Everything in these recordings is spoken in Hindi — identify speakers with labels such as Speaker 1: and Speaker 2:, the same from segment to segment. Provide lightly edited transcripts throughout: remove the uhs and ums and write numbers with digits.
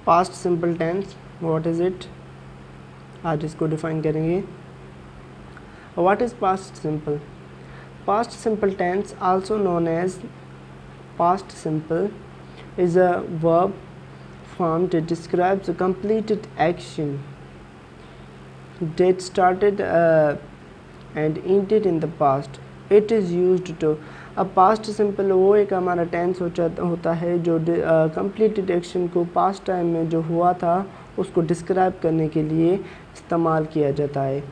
Speaker 1: Past simple tense what is it, आज इसको डिफाइन करेंगे। What is past simple? Past simple tense also known as past simple is a verb form that describes a completed action that started and ended in the past. It is used to अब पास्ट सिंपल वो एक हमारा टेंस होता है जो कंप्लीटेड एक्शन को पास्ट टाइम में जो हुआ था उसको डिस्क्राइब करने के लिए इस्तेमाल किया जाता है।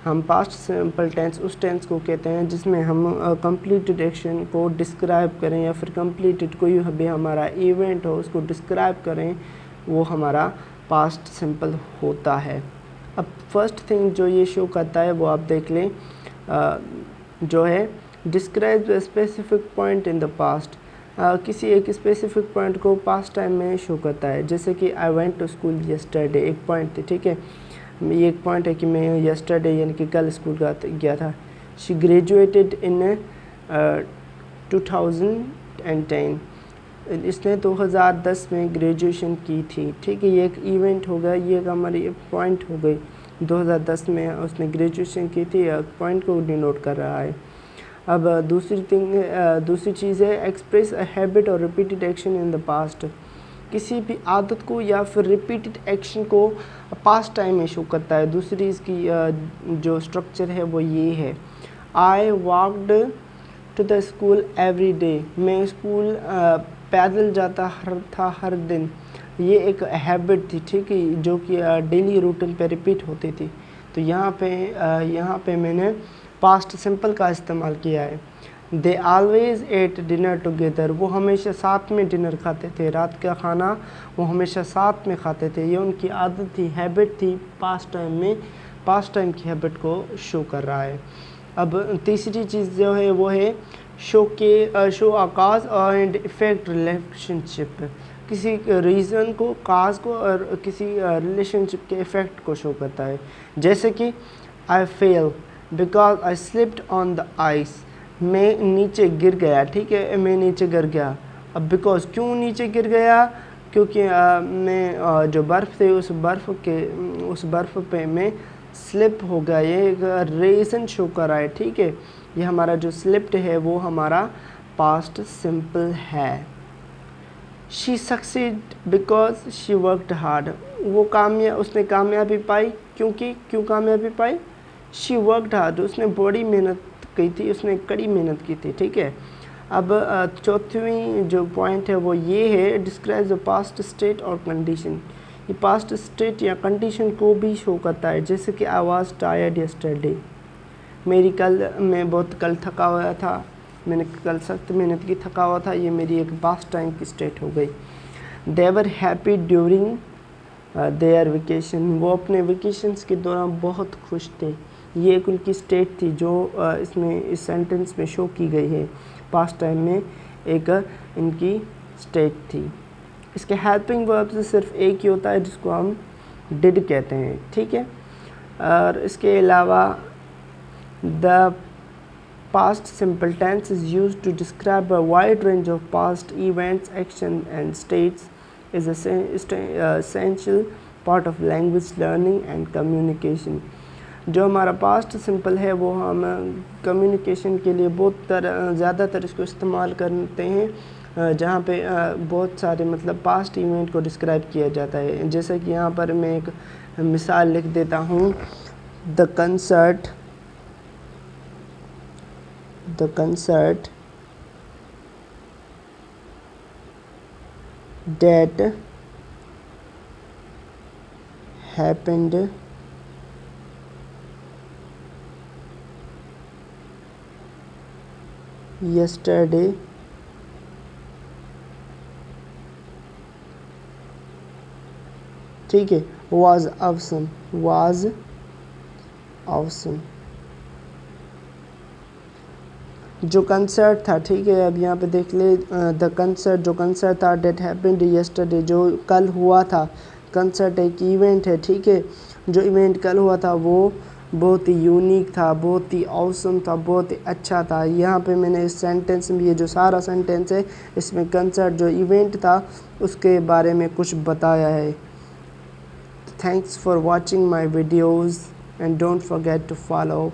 Speaker 1: हम पास्ट सिंपल टेंस उस टेंस को कहते हैं जिसमें हम कंप्लीटेड एक्शन को डिस्क्राइब करें या फिर कंप्लीटेड कोई भी हमारा इवेंट हो उसको डिस्क्राइब करें, वो हमारा पास्ट सिंपल होता है। अब फर्स्ट थिंग जो ये शो करता है वो आप देख लें, जो है describe the specific point in the past. किसी एक स्पेसिफिक पॉइंट को पास्ट टाइम में शो करता है, जैसे कि I went to school yesterday एक पॉइंट थी, ठीक है, ये एक पॉइंट है कि मैं यस्टरडे यानी कि कल स्कूल गया था। शी ग्रेजुएटेड इन 2010, इसने 2010 में ग्रेजुएशन की थी, ठीक है, ये एक इवेंट हो गया, ये एक हमारी पॉइंट हो गई। 2010 में उसने ग्रेजुएशन की थी, पॉइंट को डिनोट कर रहा है। अब दूसरी चीज़ है एक्सप्रेस अ हैबिट और repeated action in the past. किसी भी आदत को या फिर रिपीटेड एक्शन को पास्ट टाइम में शो करता है। दूसरी इसकी जो स्ट्रक्चर है वो ये है, I walked to the school every day, मैं स्कूल पैदल जाता था हर दिन। ये एक हैबिट थी, ठीक है, जो कि डेली रूटीन पे रिपीट होती थी। तो यहाँ पे मैंने पास्ट सिंपल का इस्तेमाल किया है। दे आलवेज एट डिनर टुगेदर, वो हमेशा साथ में डिनर खाते थे, रात का खाना वो हमेशा साथ में खाते थे। ये उनकी आदत थी, हैबिट थी, पास्ट टाइम में पास्ट टाइम की हैबिट को शो कर रहा है। अब तीसरी चीज़ जो है वो है शो आकाज एंड इफेक्ट रिलेशनशिप। किसी रीज़न को, काज को और किसी रिलेशनशिप के इफ़ेक्ट को शो करता है। जैसे कि I fell because I slipped on the ice, मैं नीचे गिर गया, ठीक है, मैं नीचे गिर गया। अब बिकॉज क्यों नीचे गिर गया, क्योंकि मैं जो बर्फ़ थे उस बर्फ़ पे मैं स्लिप हो गया। ये एक रीज़न शो कर रहा है, ठीक है। ये हमारा जो स्लिप्ड है वो हमारा पास्ट सिंपल है। She succeed because she worked hard, वो उसने कामयाबी पाई क्यों कामयाबी पाई, शी वर्कड हार्ड, उसने बड़ी मेहनत की थी, उसने कड़ी मेहनत की थी, ठीक है। अब चौथी जो पॉइंट है वो ये है डिस्क्राइब द पास्ट स्टेट और कंडीशन। ये पास्ट स्टेट या कंडीशन को भी शो करता है, जैसे कि आई वाज टायर्ड यस्टरडे, मैं बहुत कल थका हुआ था, मैंने कल सख्त मेहनत की, थका हुआ था, ये मेरी एक पास्ट टाइम की स्टेट हो गई। They were happy during their vacation, वो अपने वेकेशंस के दौरान बहुत खुश थे। ये एक उनकी स्टेट थी जो इसमें इस सेंटेंस में शो की गई है। पास्ट टाइम में एक इनकी स्टेट थी। इसके हेल्पिंग वर्ब से सिर्फ एक ही होता है जिसको हम डिड कहते हैं, ठीक है। और इसके अलावा the past simple tense is used to describe a wide range of past events, action and states, is essential part of language learning and communication. जो हमारा पास्ट सिंपल है वो हम कम्युनिकेशन के लिए ज़्यादातर इसको इस्तेमाल करते हैं, जहाँ पे बहुत सारे मतलब पास्ट इवेंट को डिस्क्राइब किया जाता है। जैसे कि यहाँ पर मैं एक मिसाल लिख देता हूँ, the concert that happened yesterday ठीक है, was awesome जो कंसर्ट था, ठीक है। अब यहाँ पे देख ले, द कंसर्ट जो कंसर्ट था, डेट हैपेंड यस्टरडे जो कल हुआ था। कंसर्ट एक इवेंट है, ठीक है। जो इवेंट कल हुआ था वो बहुत ही यूनिक था, बहुत ही ऑसम था, बहुत ही अच्छा था। यहाँ पे मैंने इस सेंटेंस में, ये जो सारा सेंटेंस है इसमें कंसर्ट जो इवेंट था उसके बारे में कुछ बताया है। Thanks for watching my videos and don't forget to follow